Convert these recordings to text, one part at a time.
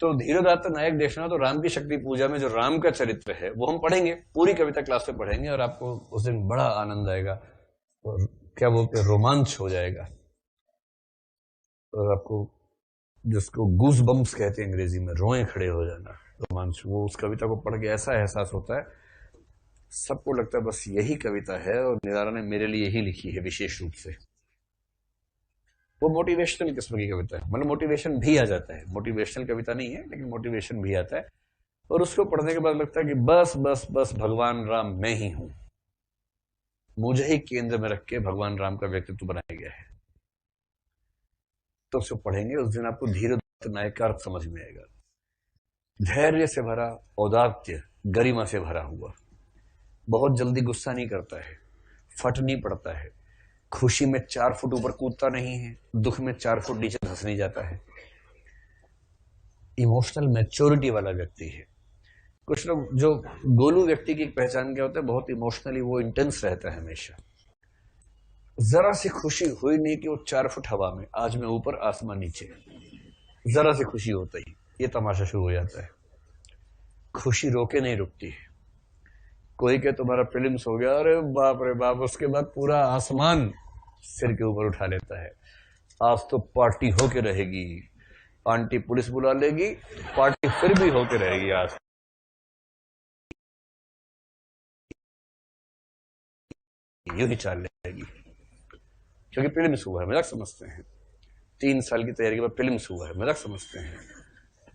तो धीरोदात्त नायक देखना तो राम की शक्ति पूजा में जो राम का चरित्र है वो हम पढ़ेंगे, पूरी कविता क्लास में पढ़ेंगे और आपको उस दिन बड़ा आनंद आएगा और क्या बोलते हैं रोमांच हो जाएगा और आपको जिसको गूज बम्स कहते हैं अंग्रेजी में, रोए खड़े हो जाना, रोमांच, वो उस कविता को पढ़ के ऐसा एहसास होता है, सबको लगता है बस यही कविता है और निराला ने मेरे लिए यही लिखी है विशेष रूप से। वो मोटिवेशनल किस्म की कविता है, मतलब मोटिवेशन भी आ जाता है, मोटिवेशनल कविता नहीं है लेकिन मोटिवेशन भी आता है और उसको पढ़ने के बाद लगता है कि बस बस बस भगवान राम मैं ही हूं, मुझे ही केंद्र में रख के भगवान राम का व्यक्तित्व बनाया गया है। तो उसको पढ़ेंगे उस दिन आपको धीरोदात्त नायक का अर्थ समझ में आएगा। धैर्य से भरा, औदात्य, गरिमा से भरा हुआ, बहुत जल्दी गुस्सा नहीं करता है, फट नहीं पड़ता है, खुशी में 4 फुट ऊपर कूदता नहीं है, दुख में 4 फुट नीचे धंस नहीं जाता है। इमोशनल मैच्योरिटी वाला व्यक्ति है। कुछ लोग, जो गोलू व्यक्ति की पहचान क्या होता है, बहुत इमोशनली वो इंटेंस रहता है हमेशा। जरा सी खुशी हुई नहीं कि वो 4 फुट हवा में, आज मैं ऊपर आसमान नीचे, जरा सी खुशी होता ही ये तमाशा शुरू हो जाता है। खुशी रोके नहीं रुकती है। कोई के तुम्हारा फिल्म्स हो गया, अरे बाप रे बाप, उसके बाद पूरा आसमान सिर के ऊपर उठा लेता है। आज तो पार्टी होके रहेगी, आंटी पुलिस बुला लेगी, पार्टी फिर भी होके रहेगी। आज यूं ही चाल लेगी क्योंकि फिल्म्स हुआ है, मजाक समझते हैं। 3 साल की तैयारी के बाद फिल्म्स हुआ है, मजाक समझते हैं,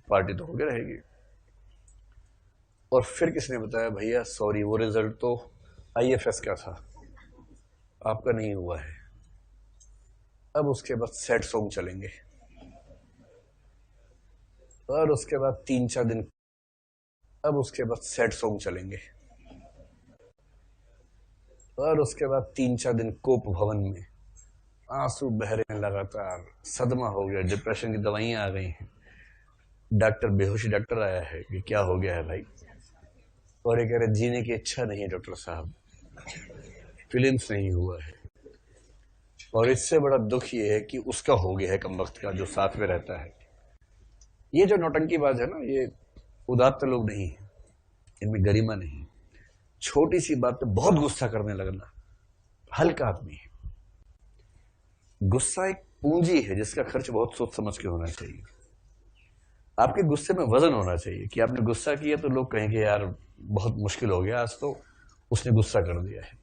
पार्टी तो होके रहेगी। और फिर किसने बताया, भैया सॉरी वो रिजल्ट तो आईएफएस का था, आपका नहीं हुआ है। अब उसके बाद सैड सॉन्ग चलेंगे और उसके बाद 3-4 दिन, अब उसके बाद सैड सॉन्ग चलेंगे और उसके बाद 3-4 दिन कोप भवन में आंसू बह रहे हैं लगातार, सदमा हो गया, डिप्रेशन की दवाइयां आ गई हैं, डॉक्टर बेहोशी डॉक्टर आया है कि क्या हो गया है भाई, और ये कह रहे जीने की इच्छा नहीं है डॉक्टर साहब, फिल्म्स नहीं हुआ है। और इससे बड़ा दुख ये है कि उसका हो गया है कमबख्त का, जो साथ में रहता है। ये जो नौटंकीबाज है ना, ये उदात्त लोग नहीं है, इनमें गरिमा नहीं। छोटी सी बात पे बहुत गुस्सा करने लगना, हल्का आदमी है। गुस्सा एक पूंजी है जिसका खर्च बहुत सोच समझ के होना चाहिए। आपके गुस्से में वजन होना चाहिए कि आपने गुस्सा किया तो लोग कहेंगे यार बहुत मुश्किल हो गया, आज तो उसने गुस्सा कर दिया है।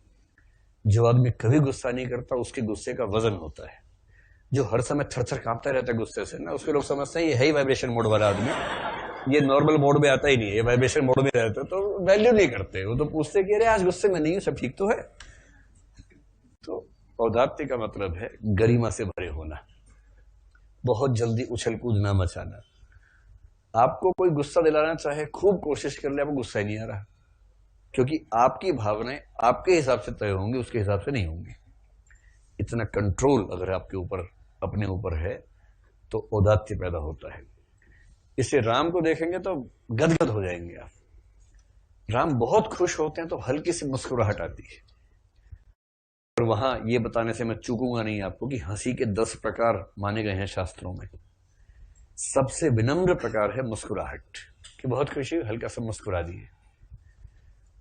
जो आदमी कभी गुस्सा नहीं करता उसके गुस्से का वजन होता है। जो हर समय थर-थर कांपता रहता है गुस्से से ना, उसके लोग समझते हैं ये है ही वाइब्रेशन मोड वाला आदमी, ये नॉर्मल मोड में आता ही नहीं है, ये वाइब्रेशन मोड में रहता है, तो वैल्यू नहीं करते। वो तो पूछते कि अरे आज गुस्से में नहीं हूं, सब ठीक तो है। तो औदात्य का मतलब है गरिमा से भरे होना, बहुत जल्दी उछल कूद ना मचाना। आपको कोई गुस्सा दिलाना चाहे, खूब कोशिश कर ले, आपको गुस्सा ही नहीं आ रहा, क्योंकि आपकी भावनाएं आपके हिसाब से तय होंगी, उसके हिसाब से नहीं होंगी। इतना कंट्रोल अगर आपके ऊपर, अपने ऊपर है, तो औदात्य पैदा होता है। इसे राम को देखेंगे तो गदगद हो जाएंगे आप। राम बहुत खुश होते हैं तो हल्की सी मुस्कुराहट आती है। और वहां ये बताने से मैं चूकूंगा नहीं आपको कि हंसी के 10 प्रकार माने गए हैं शास्त्रों में। सबसे विनम्र प्रकार है मुस्कुराहट, कि बहुत खुशी, हल्का सा मुस्कुरा दिए।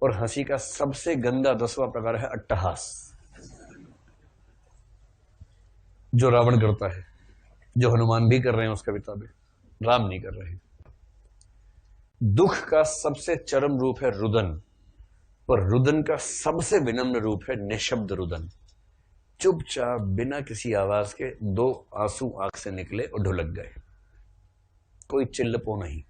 और हंसी का सबसे गंदा 10वां प्रकार है अट्टहास, जो रावण करता है, जो हनुमान भी कर रहे हैं उस कविता में, राम नहीं कर रहे। दुख का सबसे चरम रूप है रुदन, पर रुदन का सबसे विनम्र रूप है निशब्द रुदन। चुपचाप बिना किसी आवाज के 2 आंसू आंख से निकले और ढुलक गए, कोई चिल्लपो नहीं,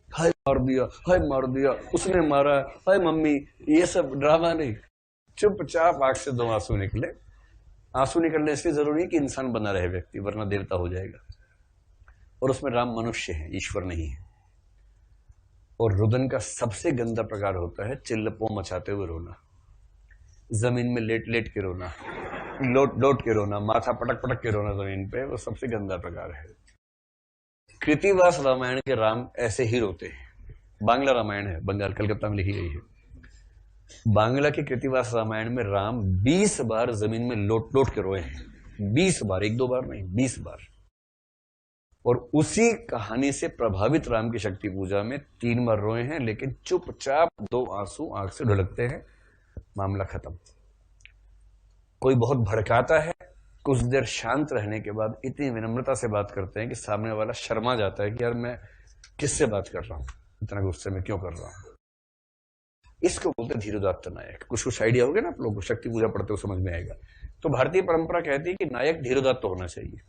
हाय मार दिया, हाय मार दिया, उसने मारा, हाय मम्मी, ये सब ड्रामा नहीं। चुपचाप आंख से 2 आंसू निकले। आंसू निकलने इसलिए जरूरी है कि इंसान बना रहे व्यक्ति, वरना देवता हो जाएगा। और उसमें राम मनुष्य है, ईश्वर नहीं है। और रुदन का सबसे गंदा प्रकार होता है चिल्लपो मचाते हुए रोना, जमीन में लेट लेट के रोना, लोट लोट के रोना, माथा पटक पटक के रोना जमीन पे, वो सबसे गंदा प्रकार है। कृतिवास रामायण के राम ऐसे ही रोते हैं। बांग्ला रामायण है, बंगाल, कलकत्ता में लिखी गई है। बांग्ला के कृतिवास रामायण में राम 20 बार जमीन में लोट लोट के रोए हैं। 20 बार, 1-2 बार नहीं, 20 बार। और उसी कहानी से प्रभावित राम की शक्ति पूजा में 3 बार रोए हैं, लेकिन चुपचाप 2 आंसू आंख से ढुलकते हैं, मामला खत्म। कोई बहुत भड़काता है, कुछ देर शांत रहने के बाद इतनी विनम्रता से बात करते हैं कि सामने वाला शर्मा जाता है कि यार मैं किससे बात कर रहा हूं, इतना गुस्से में क्यों कर रहा हूं। इसको बोलते हैं धीरोदात्त नायक। कुछ आइडिया हो गया ना आप लोगों को, शक्ति पूजा पढ़ते हो समझ में आएगा। तो भारतीय परंपरा कहती है कि नायक धीरोदात्त होना चाहिए।